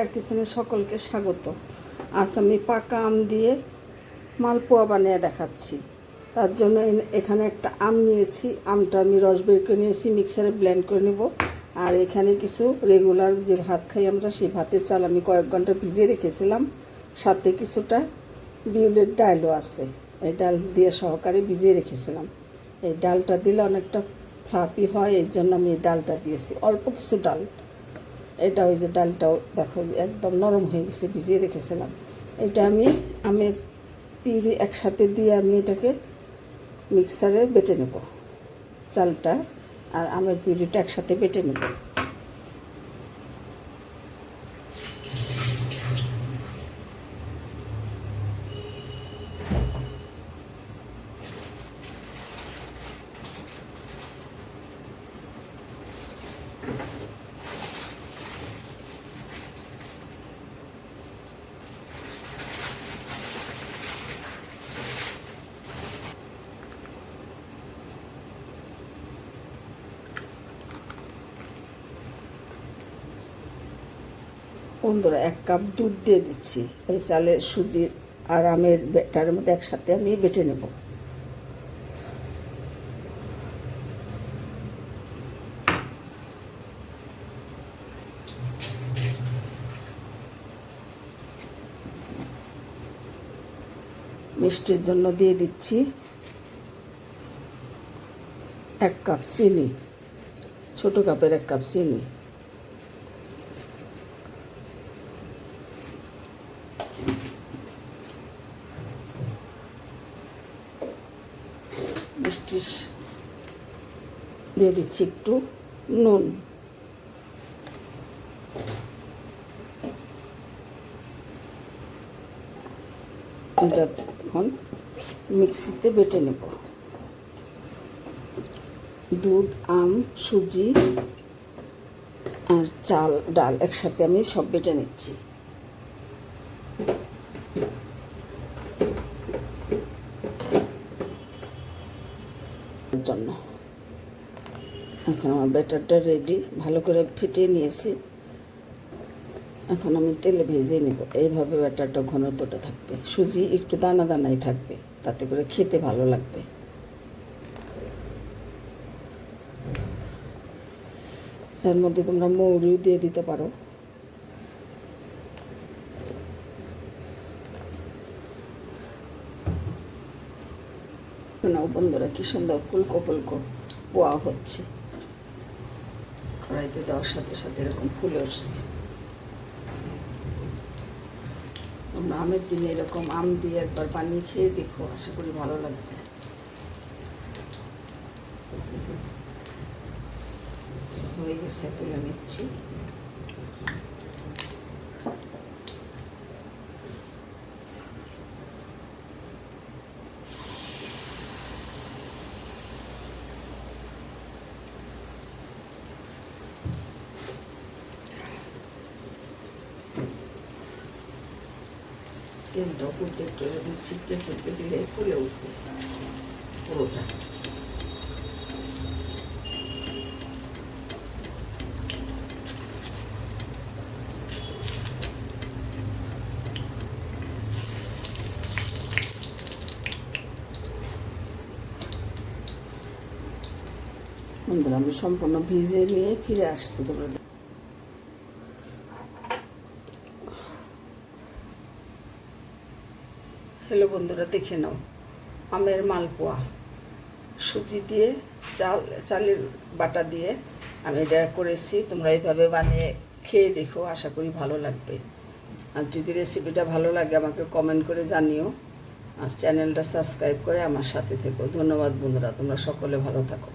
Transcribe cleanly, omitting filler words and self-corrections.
আর কিচেনে সকলকে স্বাগত। আজ আমি পাকা আম দিয়ে মালপোয়া বানিয়ে দেখাচ্ছি। তার জন্য এখানে একটা আম নিয়েছি। আমটা আমি রস বের করে নিয়েছি, মিক্সারে ব্লেন্ড করে নেব। আর এখানে কিছু রেগুলার যে ভাত খাই আমরা, সেই ভাতের চাল আমি কয়েক ঘন্টা ভিজিয়ে রেখেছিলাম। সাথে কিছুটা বিউলির ডালও আছে, এই ডাল দিয়ে সহকারে ভিজিয়ে রেখেছিলাম। এই ডালটা দিলে অনেকটা ফ্লাফি হয়, এই জন্য আমি এই ডালটা দিয়েছি, অল্প কিছু ডাল। এটা ওই যে ডালটাও দেখো একদম নরম হয়ে গেছে, ভিজিয়ে রেখেছিলাম। এটা আমি আমের পিউরি একসাথে দিয়ে আমি এটাকে মিক্সারে বেটে নেব। চালটা আর আমের পিউরিটা একসাথে বেটে নেব। বন্ধুরা, 1 কাপ দুধ দিয়ে দিচ্ছি। এই চালের সুজির আর আমের ব্যাটারের মধ্যে একসাথে আমি বেটে নেব। মিষ্টির জন্য দিয়ে দিচ্ছি 1 কাপ চিনি, ছোট কাপের 1 কাপ চিনি। মিষ্টি দিয়ে দিচ্ছি একটু নুন। এটা এখন মিক্সিতে বেটে নেব। দুধ, আম, সুজি আর চাল ডাল একসাথে আমি সব বেটে নিচ্ছি। জন্য এখন আমার ব্যাটারটা রেডি, ভালো করে ফেটিয়ে নিয়েছি। এখন আমি তেলে ভেজে নেব। এইভাবে ব্যাটারটা ঘনত্বটা থাকবে, সুজি একটু দানা দানাই থাকবে, তাতে করে খেতে ভালো লাগবে। এর মধ্যে তোমরা মৌরিও দিয়ে দিতে পারো। নাও বন্ধুরা, কি সুন্দর ফুলকো ফুলকো পোয়া হচ্ছে। কড়াইতে দেওয়ার সাথে সাথে এরকম ফুলে উঠছে। তোমরা আমের দিনে এরকম আম দিয়ে একবার বানিয়ে খেয়ে দেখো, আশা করি ভালো লাগবে। হয়ে গেছে, তুলে নিচ্ছি। তেলটা উঠতে একটু এরকম ছিটকে ছিটকে দিলে ফুলে উঠবে পুরোটা। বন্ধুরা, আমি সম্পূর্ণ ভিজে নিয়ে ফিরে আসছি। তোমরা হ্যালো বন্ধুরা, দেখে নাও আমের মালপোয়া। সুজি দিয়ে চালের বাটা দিয়ে আমি এটা করেছি। তোমরা এইভাবে বানিয়ে খেয়ে দেখো, আশা করি ভালো লাগবে। আর যদি রেসিপিটা ভালো লাগে আমাকে কমেন্ট করে জানিও। আর চ্যানেলটা সাবস্ক্রাইব করে আমার সাথে থেকো। ধন্যবাদ বন্ধুরা, তোমরা সকলে ভালো থাকো।